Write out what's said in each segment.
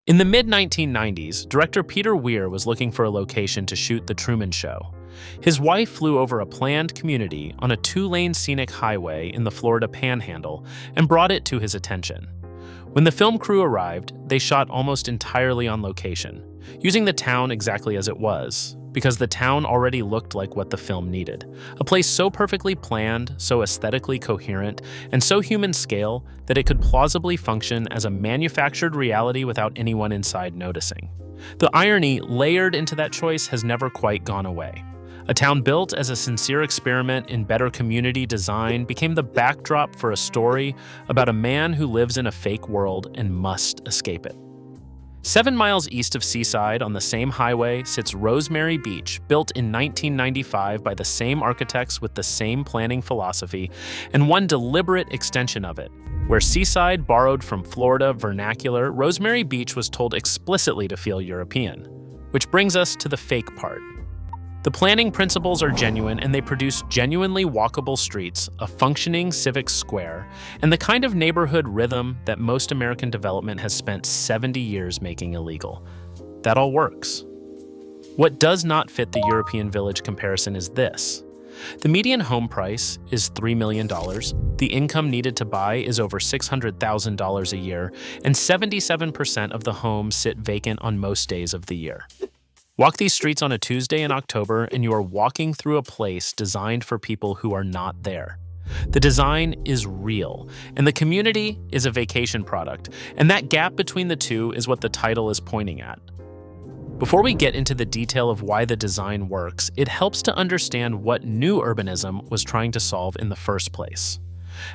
In the mid-1990s, director Peter Weir was looking for a location to shoot The Truman Show. His wife flew over a planned community on a 2-lane scenic highway in the Florida Panhandle and brought it to his attention. When the film crew arrived, they shot almost entirely on location, using the town exactly as it was, because the town already looked like what the film needed. A place so perfectly planned, so aesthetically coherent, and so human scale that it could plausibly function as a manufactured reality without anyone inside noticing. The irony layered into that choice has never quite gone away. A town built as a sincere experiment in better community design became the backdrop for a story about a man who lives in a fake world and must escape it. 7 miles east of Seaside on the same highway sits Rosemary Beach, built in 1995 by the same architects with the same planning philosophy, and one deliberate extension of it. Where Seaside borrowed from Florida vernacular, Rosemary Beach was told explicitly to feel European. Which brings us to the fake part. The planning principles are genuine, and they produce genuinely walkable streets, a functioning civic square, and the kind of neighborhood rhythm that most American development has spent 70 years making illegal. That all works. What does not fit the European village comparison is this. The median home price is $3 million, the income needed to buy is over $600,000 a year, and 77% of the homes sit vacant on most days of the year. Walk these streets on a Tuesday in October, and you are walking through a place designed for people who are not there. The design is real, and the community is a vacation product, and that gap between the two is what the title is pointing at. Before we get into the detail of why the design works, it helps to understand what new urbanism was trying to solve in the first place.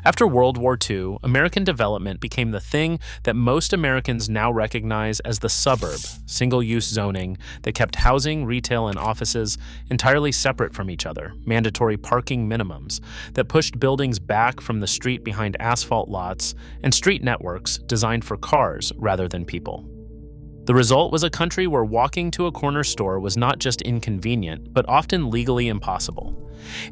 After World War II, American development became the thing that most Americans now recognize as the suburb, single-use zoning that kept housing, retail, and offices entirely separate from each other, mandatory parking minimums that pushed buildings back from the street behind asphalt lots, and street networks designed for cars rather than people. The result was a country where walking to a corner store was not just inconvenient, but often legally impossible.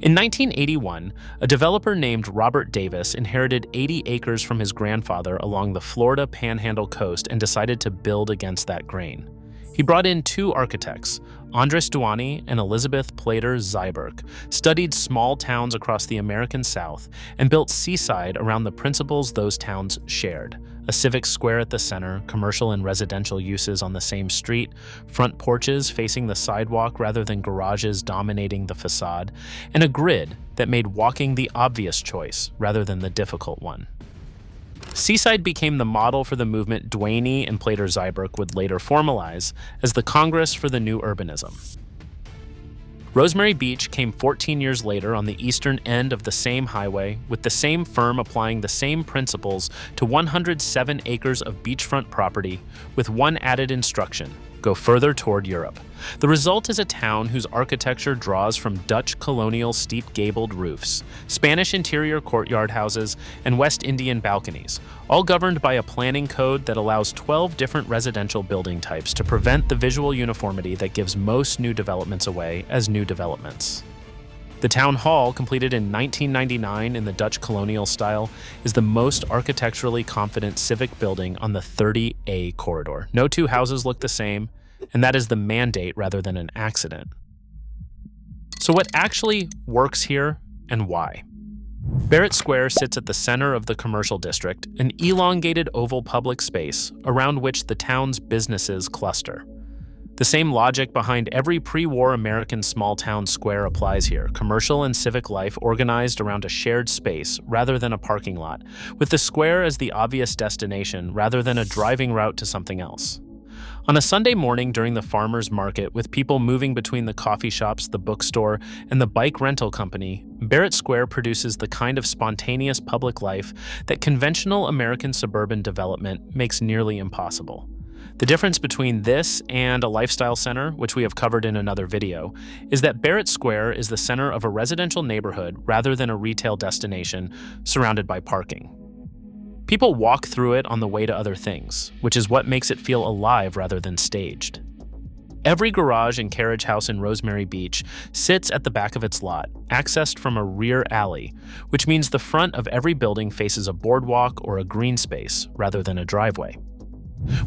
In 1981, a developer named Robert Davis inherited 80 acres from his grandfather along the Florida Panhandle coast and decided to build against that grain. He brought in 2 architects, Andres Duany and Elizabeth Plater Zyberk, studied small towns across the American South, and built Seaside around the principles those towns shared. A civic square at the center, commercial and residential uses on the same street, front porches facing the sidewalk rather than garages dominating the facade, and a grid that made walking the obvious choice rather than the difficult one. Seaside became the model for the movement Duany and Plater Zyberk would later formalize as the Congress for the New Urbanism. Rosemary Beach came 14 years later on the eastern end of the same highway, with the same firm applying the same principles to 107 acres of beachfront property, with one added instruction: go further toward Europe. The result is a town whose architecture draws from Dutch colonial steep-gabled roofs, Spanish interior courtyard houses, and West Indian balconies, all governed by a planning code that allows 12 different residential building types to prevent the visual uniformity that gives most new developments away as new developments. The town hall, completed in 1999 in the Dutch colonial style, is the most architecturally confident civic building on the 30A corridor. No 2 houses look the same, and that is the mandate rather than an accident. So what actually works here, and why? Barrett Square sits at the center of the commercial district, an elongated oval public space around which the town's businesses cluster. The same logic behind every pre-war American small-town square applies here: commercial and civic life organized around a shared space rather than a parking lot, with the square as the obvious destination rather than a driving route to something else. On a Sunday morning during the farmers market, with people moving between the coffee shops, the bookstore, and the bike rental company, Barrett Square produces the kind of spontaneous public life that conventional American suburban development makes nearly impossible. The difference between this and a lifestyle center, which we have covered in another video, is that Barrett Square is the center of a residential neighborhood rather than a retail destination surrounded by parking. People walk through it on the way to other things, which is what makes it feel alive rather than staged. Every garage and carriage house in Rosemary Beach sits at the back of its lot, accessed from a rear alley, which means the front of every building faces a boardwalk or a green space rather than a driveway.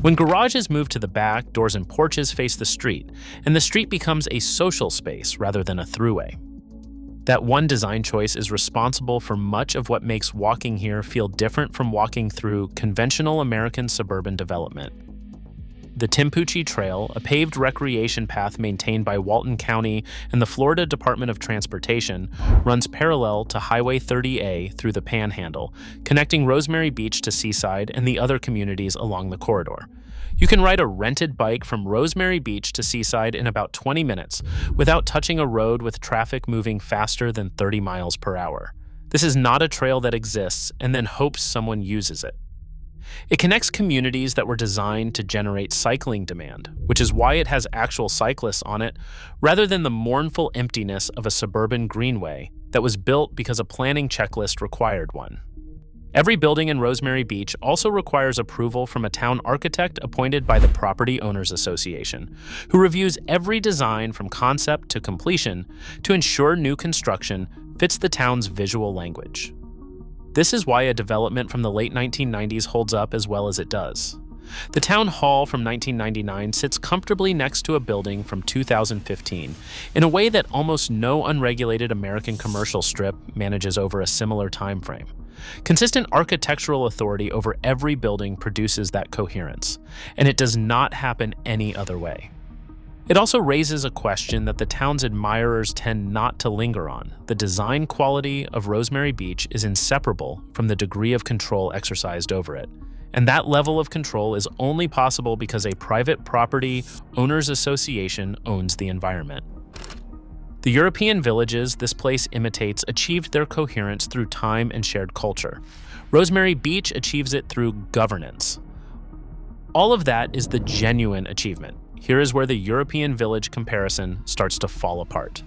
When garages move to the back, doors and porches face the street, and the street becomes a social space rather than a throughway. That one design choice is responsible for much of what makes walking here feel different from walking through conventional American suburban development. The Timpucci Trail, a paved recreation path maintained by Walton County and the Florida Department of Transportation, runs parallel to Highway 30A through the Panhandle, connecting Rosemary Beach to Seaside and the other communities along the corridor. You can ride a rented bike from Rosemary Beach to Seaside in about 20 minutes without touching a road with traffic moving faster than 30 miles per hour. This is not a trail that exists and then hopes someone uses it. It connects communities that were designed to generate cycling demand, which is why it has actual cyclists on it, rather than the mournful emptiness of a suburban greenway that was built because a planning checklist required one. Every building in Rosemary Beach also requires approval from a town architect appointed by the Property Owners Association, who reviews every design from concept to completion to ensure new construction fits the town's visual language. This is why a development from the late 1990s holds up as well as it does. The town hall from 1999 sits comfortably next to a building from 2015 in a way that almost no unregulated American commercial strip manages over a similar time frame. Consistent architectural authority over every building produces that coherence, and it does not happen any other way. It also raises a question that the town's admirers tend not to linger on. The design quality of Rosemary Beach is inseparable from the degree of control exercised over it. And that level of control is only possible because a private property owners association owns the environment. The European villages this place imitates achieved their coherence through time and shared culture. Rosemary Beach achieves it through governance. All of that is the genuine achievement. Here is where the European village comparison starts to fall apart.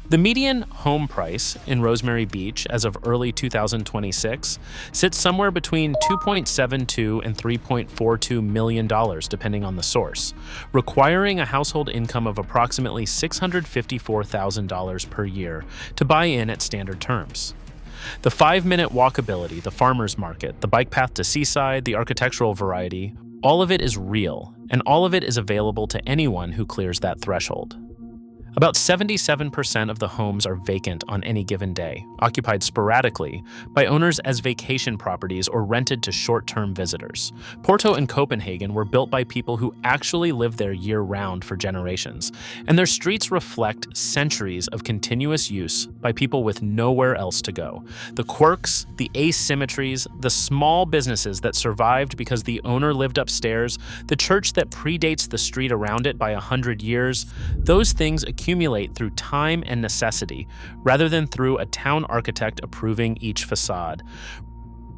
The median home price in Rosemary Beach as of early 2026 sits somewhere between $2.72 and $3.42 million, depending on the source, requiring a household income of approximately $654,000 per year to buy in at standard terms. The 5-minute walkability, the farmer's market, the bike path to Seaside, the architectural variety, all of it is real, and all of it is available to anyone who clears that threshold. About 77% of the homes are vacant on any given day, occupied sporadically by owners as vacation properties or rented to short-term visitors. Porto and Copenhagen were built by people who actually live there year-round for generations, and their streets reflect centuries of continuous use by people with nowhere else to go. The quirks, the asymmetries, the small businesses that survived because the owner lived upstairs, the church that predates the street around it by 100 years, those things accumulate through time and necessity, rather than through a town architect approving each facade.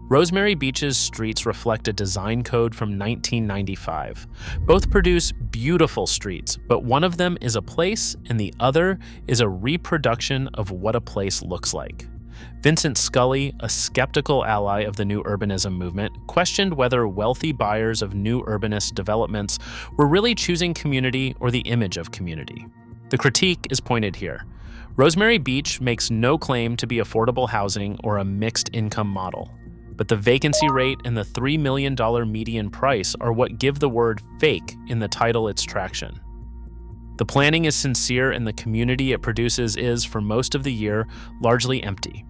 Rosemary Beach's streets reflect a design code from 1995. Both produce beautiful streets, but one of them is a place and the other is a reproduction of what a place looks like. Vincent Scully, a skeptical ally of the new urbanism movement, questioned whether wealthy buyers of new urbanist developments were really choosing community or the image of community. The critique is pointed here. Rosemary Beach makes no claim to be affordable housing or a mixed income model, but the vacancy rate and the $3 million median price are what give the word fake in the title its traction. The planning is sincere and the community it produces is, for most of the year, largely empty.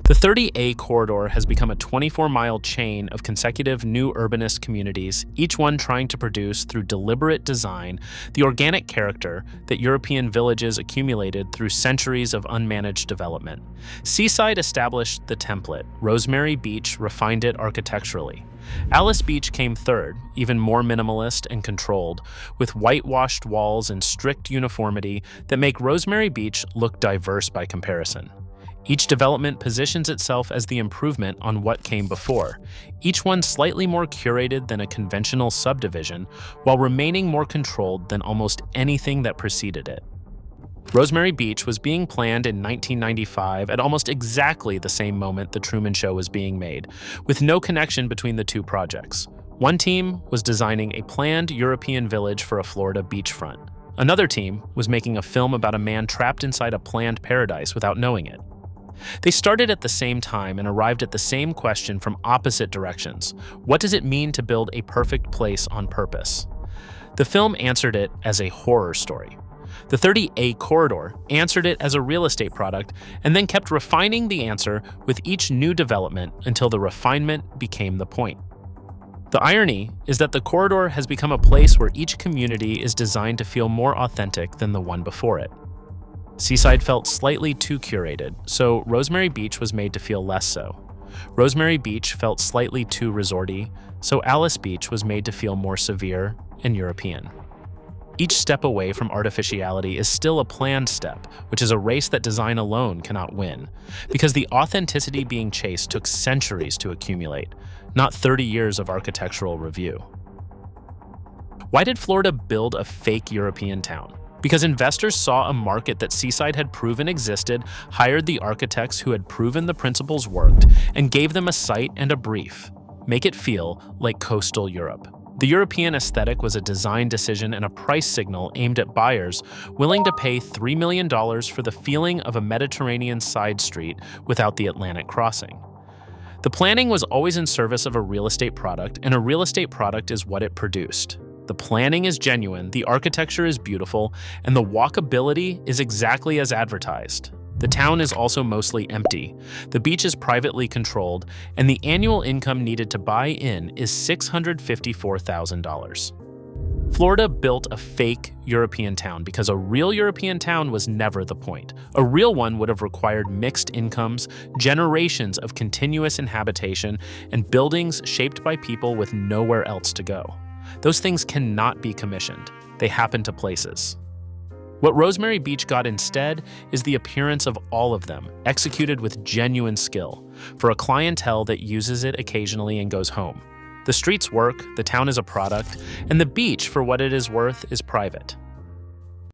The 30A corridor has become a 24-mile chain of consecutive new urbanist communities, each one trying to produce, through deliberate design, the organic character that European villages accumulated through centuries of unmanaged development. Seaside established the template. Rosemary Beach refined it architecturally. Alice Beach came third, even more minimalist and controlled, with whitewashed walls and strict uniformity that make Rosemary Beach look diverse by comparison. Each development positions itself as the improvement on what came before, each one slightly more curated than a conventional subdivision, while remaining more controlled than almost anything that preceded it. Rosemary Beach was being planned in 1995 at almost exactly the same moment The Truman Show was being made, with no connection between the two projects. One team was designing a planned European village for a Florida beachfront. Another team was making a film about a man trapped inside a planned paradise without knowing it. They started at the same time and arrived at the same question from opposite directions. What does it mean to build a perfect place on purpose? The film answered it as a horror story. The 30A corridor answered it as a real estate product and then kept refining the answer with each new development until the refinement became the point. The irony is that the corridor has become a place where each community is designed to feel more authentic than the one before it. Seaside felt slightly too curated, so Rosemary Beach was made to feel less so. Rosemary Beach felt slightly too resorty, so Alice Beach was made to feel more severe and European. Each step away from artificiality is still a planned step, which is a race that design alone cannot win, because the authenticity being chased took centuries to accumulate, not 30 years of architectural review. Why did Florida build a fake European town? Because investors saw a market that Seaside had proven existed, hired the architects who had proven the principles worked, and gave them a site and a brief. Make it feel like coastal Europe. The European aesthetic was a design decision and a price signal aimed at buyers willing to pay $3 million for the feeling of a Mediterranean side street without the Atlantic crossing. The planning was always in service of a real estate product, and a real estate product is what it produced. The planning is genuine, the architecture is beautiful, and the walkability is exactly as advertised. The town is also mostly empty. The beach is privately controlled, and the annual income needed to buy in is $654,000. Florida built a fake European town because a real European town was never the point. A real one would have required mixed incomes, generations of continuous inhabitation, and buildings shaped by people with nowhere else to go. Those things cannot be commissioned. They happen to places. What Rosemary Beach got instead is the appearance of all of them, executed with genuine skill, for a clientele that uses it occasionally and goes home. The streets work, the town is a product, and the beach, for what it is worth, is private.